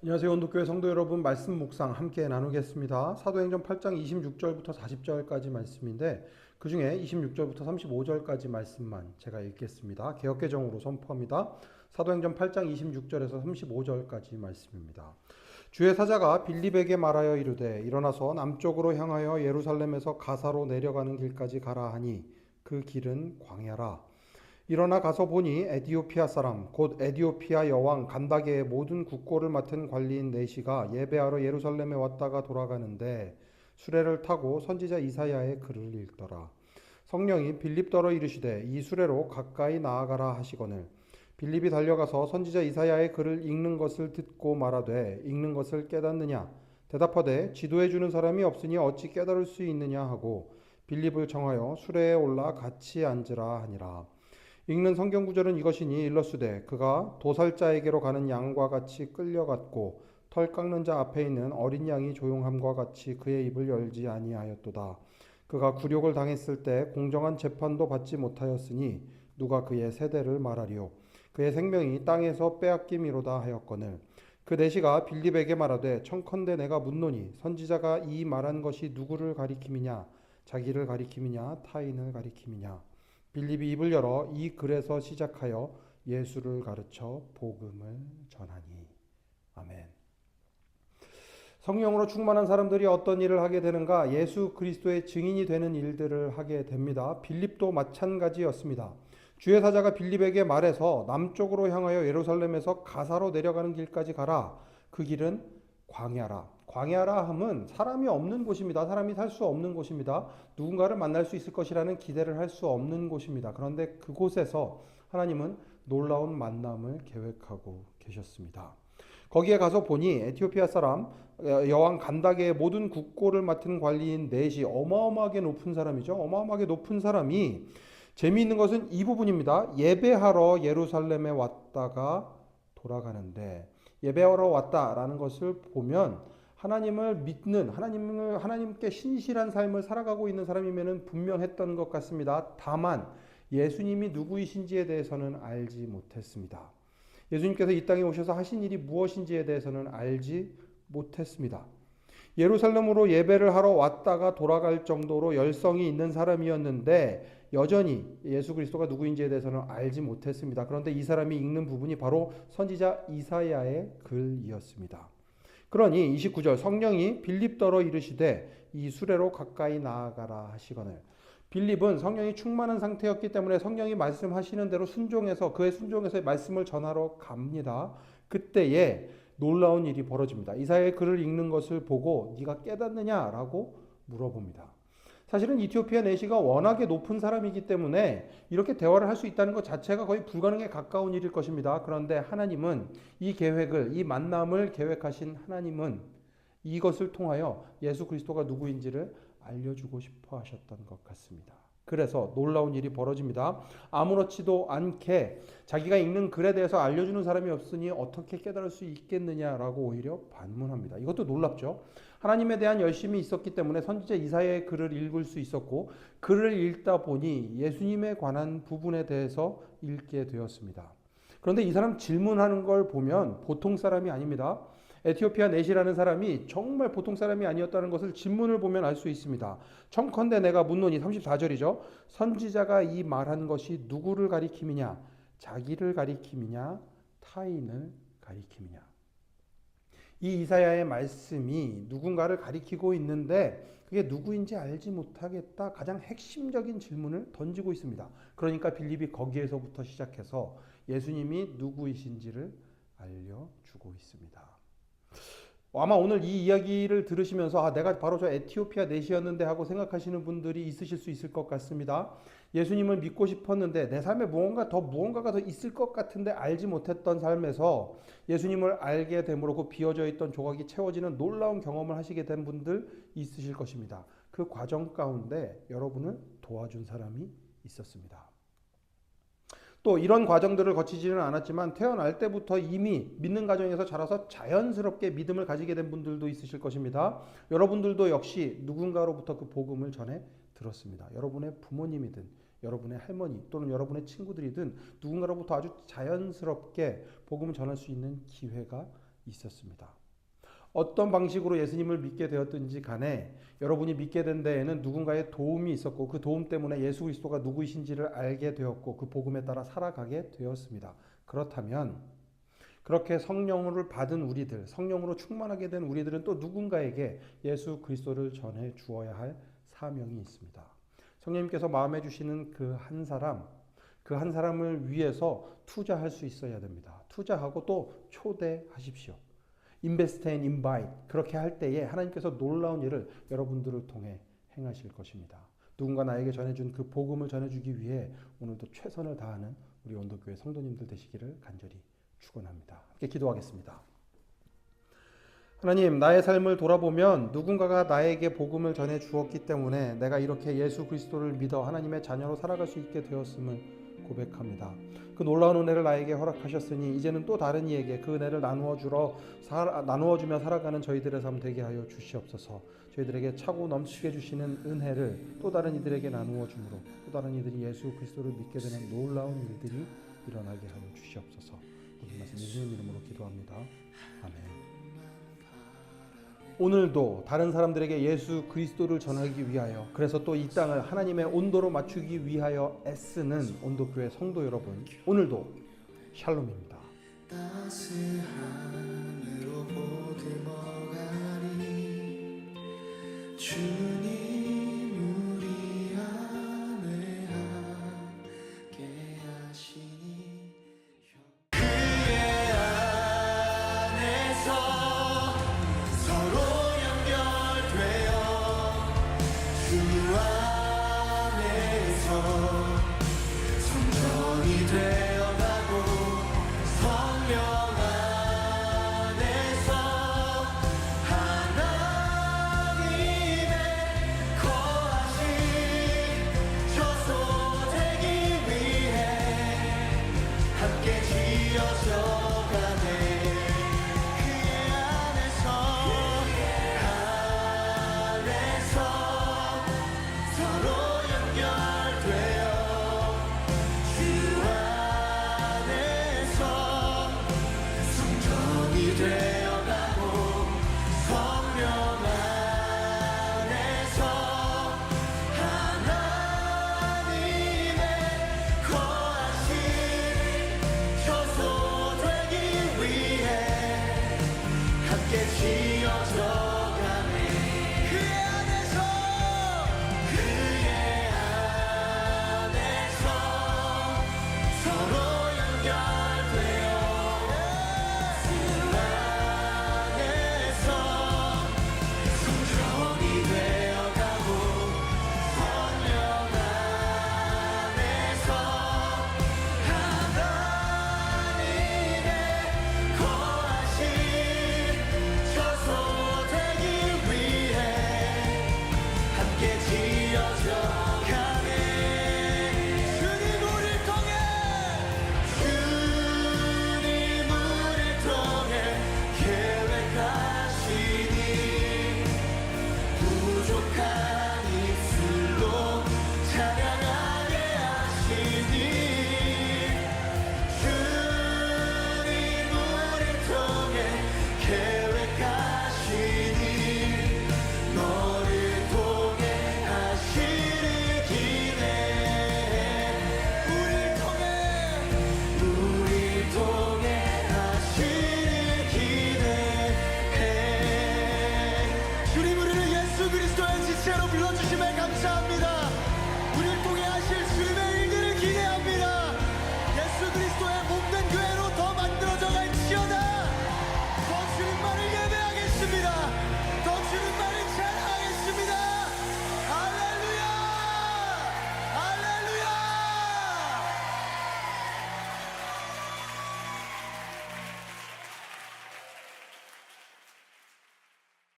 안녕하세요. 온도교회 성도 여러분, 말씀 묵상 함께 나누겠습니다. 사도행전 8장 26절부터 40절까지 말씀인데 그 중에 26절부터 35절까지 말씀만 제가 읽겠습니다. 개역개정으로 선포합니다. 사도행전 8장 26절에서 35절까지 말씀입니다. 주의 사자가 빌립에게 말하여 이르되 일어나서 남쪽으로 향하여 예루살렘에서 가사로 내려가는 길까지 가라 하니 그 길은 광야라. 일어나 가서 보니 에디오피아 사람 곧 에디오피아 여왕 간다게의 모든 국고를 맡은 관리인 네시가 예배하러 예루살렘에 왔다가 돌아가는데 수레를 타고 선지자 이사야의 글을 읽더라. 성령이 빌립더러 이르시되 이 수레로 가까이 나아가라 하시거늘 빌립이 달려가서 선지자 이사야의 글을 읽는 것을 듣고 말하되 읽는 것을 깨닫느냐 대답하되 지도해 주는 사람이 없으니 어찌 깨달을 수 있느냐 하고 빌립을 청하여 수레에 올라 같이 앉으라 하니라. 읽는 성경 구절은 이것이니 일러스되 그가 도살자에게로 가는 양과 같이 끌려갔고 털 깎는 자 앞에 있는 어린 양이 조용함과 같이 그의 입을 열지 아니하였도다. 그가 굴욕을 당했을 때 공정한 재판도 받지 못하였으니 누가 그의 세대를 말하리요. 그의 생명이 땅에서 빼앗김이로다 하였거늘 그 내시가 빌립에게 말하되 청컨대 내가 묻노니 선지자가 이 말한 것이 누구를 가리킴이냐 자기를 가리킴이냐 타인을 가리킴이냐. 빌립이 입을 열어 이 글에서 시작하여 예수를 가르쳐 복음을 전하니. 아멘. 성령으로 충만한 사람들이 어떤 일을 하게 되는가? 예수 그리스도의 증인이 되는 일들을 하게 됩니다. 빌립도 마찬가지였습니다. 주의 사자가 빌립에게 말해서 남쪽으로 향하여 예루살렘에서 가사로 내려가는 길까지 가라. 그 길은 광야라. 광야라 함은 사람이 없는 곳입니다. 사람이 살 수 없는 곳입니다. 누군가를 만날 수 있을 것이라는 기대를 할 수 없는 곳입니다. 그런데 그곳에서 하나님은 놀라운 만남을 계획하고 계셨습니다. 거기에 가서 보니 에티오피아 사람 여왕 간다게의 모든 국고를 맡은 관리인 넷이 어마어마하게 높은 사람이죠. 어마어마하게 높은 사람이 재미있는 것은 이 부분입니다. 예배하러 예루살렘에 왔다가 돌아가는데 예배하러 왔다라는 것을 보면 하나님을 믿는 하나님께 신실한 삶을 살아가고 있는 사람이면 분명했던 것 같습니다. 다만 예수님이 누구이신지에 대해서는 알지 못했습니다. 예수님께서 이 땅에 오셔서 하신 일이 무엇인지에 대해서는 알지 못했습니다. 예루살렘으로 예배를 하러 왔다가 돌아갈 정도로 열성이 있는 사람이었는데 여전히 예수 그리스도가 누구인지에 대해서는 알지 못했습니다. 그런데 이 사람이 읽는 부분이 바로 선지자 이사야의 글이었습니다. 그러니 29절 성령이 빌립더러 이르시되 이 수레로 가까이 나아가라 하시거늘 빌립은 성령이 충만한 상태였기 때문에 성령이 말씀하시는 대로 순종해서 그의 순종에서 말씀을 전하러 갑니다. 그때에 놀라운 일이 벌어집니다. 이사야의 글을 읽는 것을 보고 네가 깨닫느냐라고 물어봅니다. 사실은 이티오피아 내시가 워낙에 높은 사람이기 때문에 이렇게 대화를 할 수 있다는 것 자체가 거의 불가능에 가까운 일일 것입니다. 그런데 하나님은 이 계획을, 이 만남을 계획하신 하나님은 이것을 통하여 예수 그리스도가 누구인지를 알려주고 싶어 하셨던 것 같습니다. 그래서 놀라운 일이 벌어집니다. 아무렇지도 않게 자기가 읽는 글에 대해서 알려주는 사람이 없으니 어떻게 깨달을 수 있겠느냐라고 오히려 반문합니다. 이것도 놀랍죠. 하나님에 대한 열심이 있었기 때문에 선지자 이사야의 글을 읽을 수 있었고 글을 읽다 보니 예수님에 관한 부분에 대해서 읽게 되었습니다. 그런데 이 사람 질문하는 걸 보면 보통 사람이 아닙니다. 에티오피아 넷이라는 사람이 정말 보통 사람이 아니었다는 것을 질문을 보면 알 수 있습니다. 청컨대 내가 묻노니 34절이죠. 선지자가 이 말한 것이 누구를 가리킴이냐? 자기를 가리킴이냐? 타인을 가리킴이냐? 이 이사야의 말씀이 누군가를 가리키고 있는데 그게 누구인지 알지 못하겠다. 가장 핵심적인 질문을 던지고 있습니다. 그러니까 빌립이 거기에서부터 시작해서 예수님이 누구이신지를 알려주고 있습니다. 아마 오늘 이 이야기를 들으시면서 내가 바로 저 에티오피아 넷이었는데 하고 생각하시는 분들이 있으실 수 있을 것 같습니다. 예수님을 믿고 싶었는데 내 삶에 무언가가 더 있을 것 같은데 알지 못했던 삶에서 예수님을 알게 됨으로 그 비어져 있던 조각이 채워지는 놀라운 경험을 하시게 된 분들 있으실 것입니다. 그 과정 가운데 여러분을 도와준 사람이 있었습니다. 또 이런 과정들을 거치지는 않았지만 태어날 때부터 이미 믿는 가정에서 자라서 자연스럽게 믿음을 가지게 된 분들도 있으실 것입니다. 여러분들도 역시 누군가로부터 그 복음을 전해 들었습니다. 여러분의 부모님이든 여러분의 할머니 또는 여러분의 친구들이든 누군가로부터 아주 자연스럽게 복음을 전할 수 있는 기회가 있었습니다. 어떤 방식으로 예수님을 믿게 되었든지 간에 여러분이 믿게 된 데에는 누군가의 도움이 있었고 그 도움 때문에 예수 그리스도가 누구이신지를 알게 되었고 그 복음에 따라 살아가게 되었습니다. 그렇다면 그렇게 성령을 받은 우리들, 성령으로 충만하게 된 우리들은 또 누군가에게 예수 그리스도를 전해 주어야 할 사명이 있습니다. 성령님께서 마음에 주시는 그 한 사람을 위해서 투자할 수 있어야 됩니다. 투자하고 또 초대하십시오. invest and invite. 그렇게 할 때에 하나님께서 놀라운 일을 여러분들을 통해 행하실 것입니다. 누군가 나에게 전해준 그 복음을 전해주기 위해 오늘도 최선을 다하는 우리 온도교회 성도님들 되시기를 간절히 축원합니다. 함께 기도하겠습니다. 하나님, 나의 삶을 돌아보면 누군가가 나에게 복음을 전해 주었기 때문에 내가 이렇게 예수 그리스도를 믿어 하나님의 자녀로 살아갈 수 있게 되었음을 고백합니다. 그 놀라운 은혜를 나에게 허락하셨으니 이제는 또 다른 이에게 그 은혜를 나누어주며 살아가는 저희들의 삶 되게 하여 주시옵소서. 저희들에게 차고 넘치게 주시는 은혜를 또 다른 이들에게 나누어 주므로 또 다른 이들이 예수 그리스도를 믿게 되는 놀라운 일들이 일어나게 하여 주시옵소서. 모든 말씀 예수님 이름으로 기도합니다. 아멘. 오늘도 다른 사람들에게 예수 그리스도를 전하기 위하여, 그래서 또 이 땅을 하나님의 온도로 맞추기 위하여 애쓰는 온도교회 성도 여러분, 오늘도 샬롬입니다. 따스함으로 보듬어가리 주님 우리 안에 함께 하시니 그의 안에서 서로 연결되어 주 안에서 성전이 되어가고 성령 안에서 하나님의 거하신 저소 되기 위해 함께 지어져가네. 그의 안에서 서로 연결되어 주 안에서 성전이 되어가고 성령 안에서 하나님의 거하신 저소 되기 위해 함께 지어져가네. 그의 안에서 서로 연결되어 주 안에서 성전이 되어가고 성령 안에서 하나님의 거하신 저소 되기 위해 함께 지어져가네. 주님 우리를 통해 계획하시니 부족한 입술로 찬양하게 하시니 주님 우리를 통해 계획하시니 너를 통해 하시는 기대해. 우리를 통해 하시는 기대해. 주님 우리를 예수 그리스도의 지체로 불러주심에 감사합니다.